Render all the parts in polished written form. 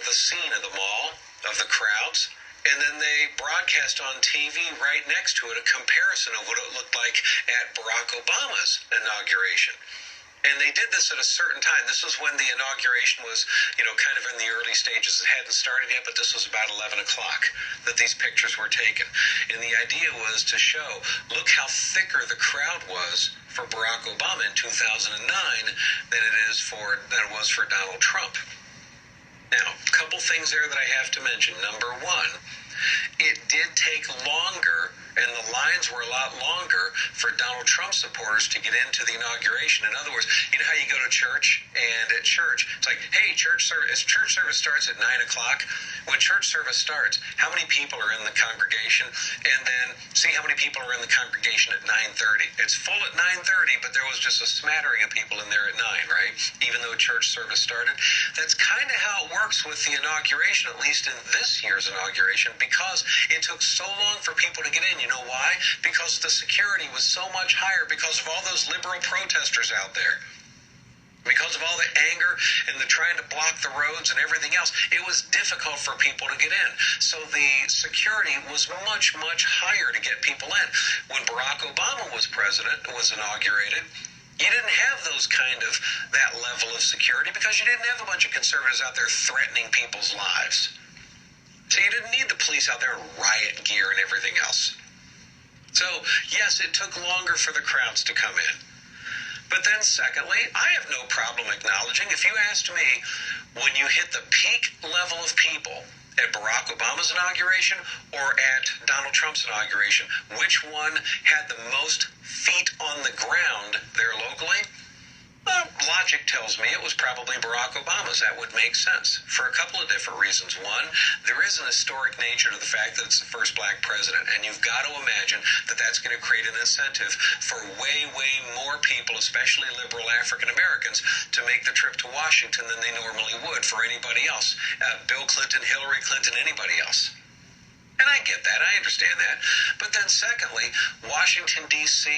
the scene of the mall, of the crowds, and then they broadcast on TV right next to it a comparison of what it looked like at Barack Obama's inauguration. And they did this at a certain time. This was when the inauguration was, kind of in the early stages. It hadn't started yet, but this was about 11 o'clock that these pictures were taken. And the idea was to show, look how thicker the crowd was for Barack Obama in 2009 than it was for Donald Trump. Now, a couple things there that I have to mention. Number one, it did take longer, and the lines were a lot longer for Donald Trump supporters to get into the inauguration. In other words, you know how you go to church, and at church, it's like, hey, church service starts at 9 o'clock. When church service starts, how many people are in the congregation? And then see how many people are in the congregation at 9:30. It's full at 9:30, but there was just a smattering of people in there at 9, right? Even though church service started. That's kind of how it works with the inauguration, at least in this year's inauguration, because it took so long for people to get in. You know why? Because the security was so much higher because of all those liberal protesters out there. Because of all the anger and the trying to block the roads and everything else, it was difficult for people to get in. So the security was much, much higher to get people in. When Barack Obama was president, was inaugurated, you didn't have that level of security because you didn't have a bunch of conservatives out there threatening people's lives. So you didn't need the police out there in riot gear and everything else. So, yes, it took longer for the crowds to come in. But then secondly, I have no problem acknowledging, if you asked me, when you hit the peak level of people at Barack Obama's inauguration or at Donald Trump's inauguration, which one had the most feet on the ground there locally? Well, logic tells me it was probably Barack Obama's. That would make sense for a couple of different reasons. One, there is an historic nature to the fact that it's the first black president, and you've got to imagine that that's going to create an incentive for way, way more people, especially liberal African Americans, to make the trip to Washington than they normally would for anybody else. Bill Clinton, Hillary Clinton, anybody else. And I get that. I understand that. But then secondly, Washington, D.C.,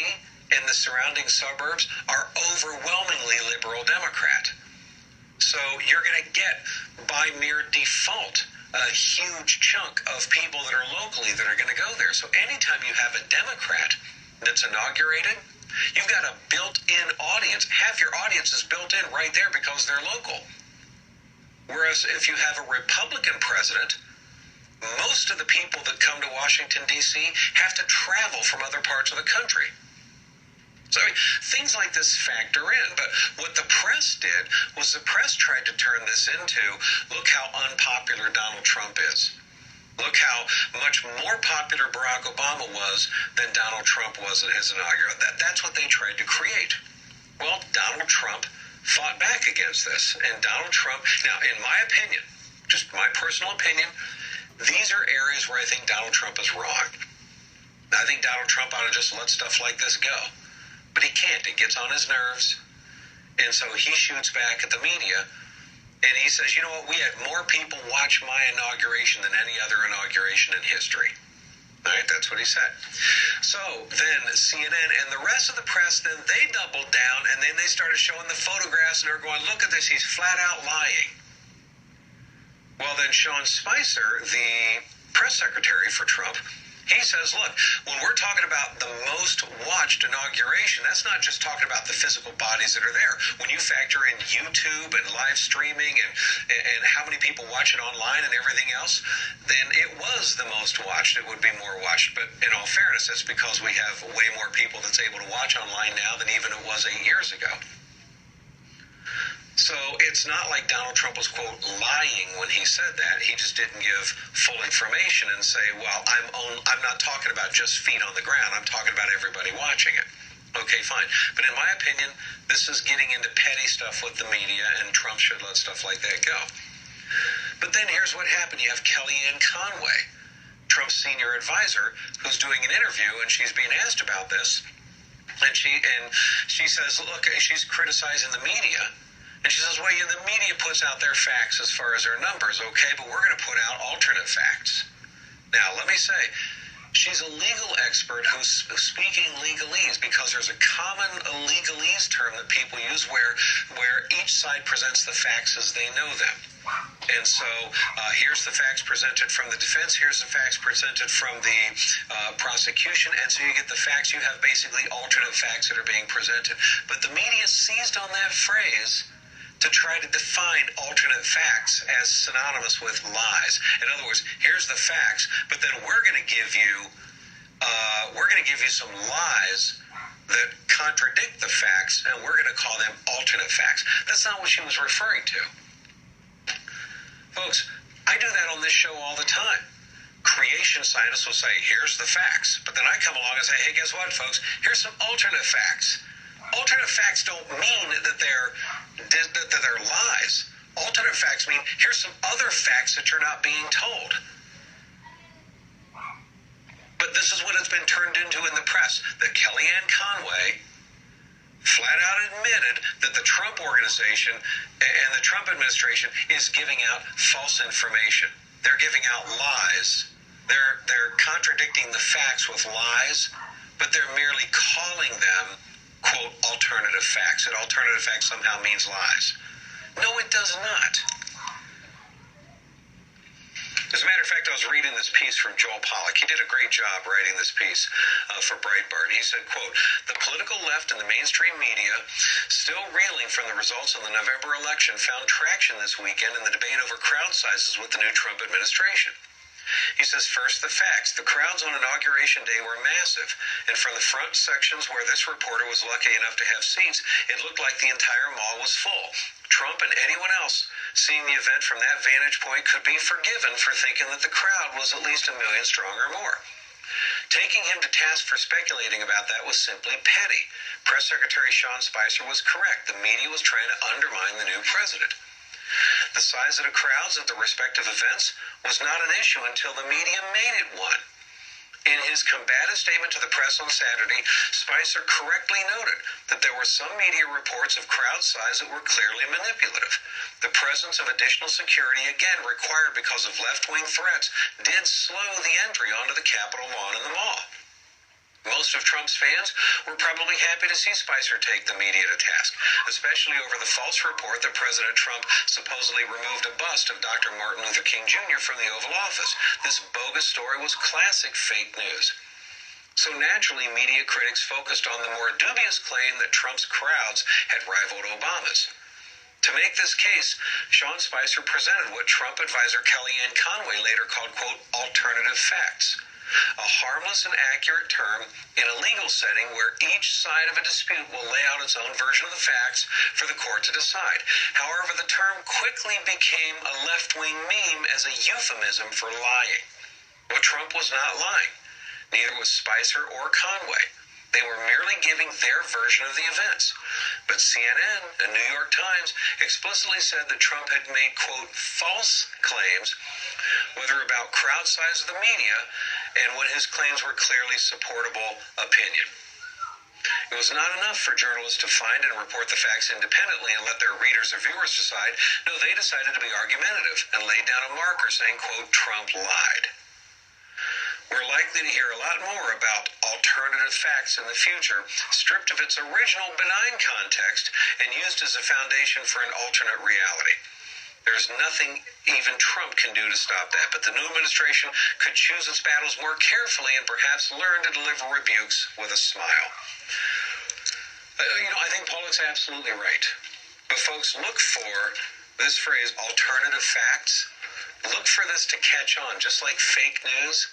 and the surrounding suburbs are overwhelmingly liberal Democrat. So you're going to get, by mere default, a huge chunk of people that are locally that are going to go there. So anytime you have a Democrat that's inaugurated, you've got a built-in audience. Half your audience is built in right there because they're local. Whereas if you have a Republican president, most of the people that come to Washington, D.C. have to travel from other parts of the country. So things like this factor in. But what the press did was the press tried to turn this into, look how unpopular Donald Trump is. Look how much more popular Barack Obama was than Donald Trump was at his inaugural. That's what they tried to create. Well, Donald Trump fought back against this. And Donald Trump, now in my opinion, just my personal opinion, these are areas where I think Donald Trump is wrong. I think Donald Trump ought to just let stuff like this go. But he can't. It gets on his nerves. And so he shoots back at the media. And he says, you know what, we had more people watch my inauguration than any other inauguration in history. All right, that's what he said. So then CNN and the rest of the press, then they doubled down, and then they started showing the photographs, and they're going, look at this, he's flat out lying. Well, then Sean Spicer, the press secretary for Trump, he says, look, when we're talking about the most watched inauguration, that's not just talking about the physical bodies that are there. When you factor in YouTube and live streaming and how many people watch it online and everything else, then it was the most watched. It would be more watched. But in all fairness, that's because we have way more people that's able to watch online now than even it was 8 years ago. So it's not like Donald Trump was, quote, lying when he said that. He just didn't give full information and say, well, I'm not talking about just feet on the ground. I'm talking about everybody watching it. Okay, fine. But in my opinion, this is getting into petty stuff with the media, and Trump should let stuff like that go. But then here's what happened. You have Kellyanne Conway, Trump's senior advisor, who's doing an interview, and she's being asked about this. And she says, look, she's criticizing the media. And she says, well, the media puts out their facts as far as their numbers, okay, but we're going to put out alternate facts. Now, let me say, She's a legal expert who's speaking legalese because there's a common legalese term that people use where each side presents the facts as they know them. And so here's the facts presented from the defense, here's the facts presented from the prosecution, and so you get the facts. You have basically alternate facts that are being presented. But the media seized on that phrase to try to define alternate facts as synonymous with lies. In other words, here's the facts, but then we're going to give you some lies that contradict the facts, and we're going to call them alternate facts. That's not what she was referring to. Folks, I do that on this show all the time. Creation scientists will say, here's the facts. But then I come along and say, hey, guess what, folks? Here's some alternate facts. Alternate facts don't mean that they're lies. Alternate facts mean here's some other facts that you're not being told. But this is what it's been turned into in the press, that Kellyanne Conway flat out admitted that the Trump organization and the Trump administration is giving out false information. They're giving out lies. They're contradicting the facts with lies, but they're merely calling them, quote, alternative facts. And alternative facts somehow means lies. No, it does not. As a matter of fact, I was reading this piece from Joel Pollack. He did a great job writing this piece for Breitbart. He said, quote, the political left and the mainstream media, still reeling from the results of the November election, found traction this weekend in the debate over crowd sizes with the new Trump administration. He says, first, the facts. The crowds on Inauguration Day were massive, and from the front sections where this reporter was lucky enough to have seats, it looked like the entire mall was full. Trump and anyone else seeing the event from that vantage point could be forgiven for thinking that the crowd was at least 1 million strong or more. Taking him to task for speculating about that was simply petty. Press Secretary Sean Spicer was correct. The media was trying to undermine the new president. The size of the crowds at the respective events was not an issue until the media made it one. In his combative statement to the press on Saturday, Spicer correctly noted that there were some media reports of crowd size that were clearly manipulative. The presence of additional security, again required because of left-wing threats, did slow the entry onto the Capitol lawn in the mall. Most of Trump's fans were probably happy to see Spicer take the media to task, especially over the false report that President Trump supposedly removed a bust of Dr. Martin Luther King Jr. from the Oval Office. This bogus story was classic fake news. So naturally, media critics focused on the more dubious claim that Trump's crowds had rivaled Obama's. To make this case, Sean Spicer presented what Trump advisor Kellyanne Conway later called, quote, alternative facts. A harmless and accurate term in a legal setting where each side of a dispute will lay out its own version of the facts for the court to decide. However, the term quickly became a left-wing meme as a euphemism for lying. But Trump was not lying. Neither was Spicer or Conway. They were merely giving their version of the events. But CNN and New York Times explicitly said that Trump had made, quote, false claims, whether about crowd size of the media and when his claims were clearly supportable opinion. It was not enough for journalists to find and report the facts independently and let their readers or viewers decide. No, they decided to be argumentative and laid down a marker saying, quote, Trump lied. We're likely to hear a lot more about alternative facts in the future, stripped of its original benign context and used as a foundation for an alternate reality. There's nothing even Trump can do to stop that, but the new administration could choose its battles more carefully and perhaps learn to deliver rebukes with a smile. I think Pollack's absolutely right. But folks, look for this phrase, alternative facts. Look for this to catch on, just like fake news.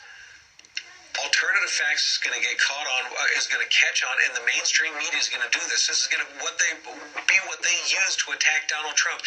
Alternative facts is going to get caught on, is going to catch on, and the mainstream media is going to do this. This is going to be what they use to attack Donald Trump.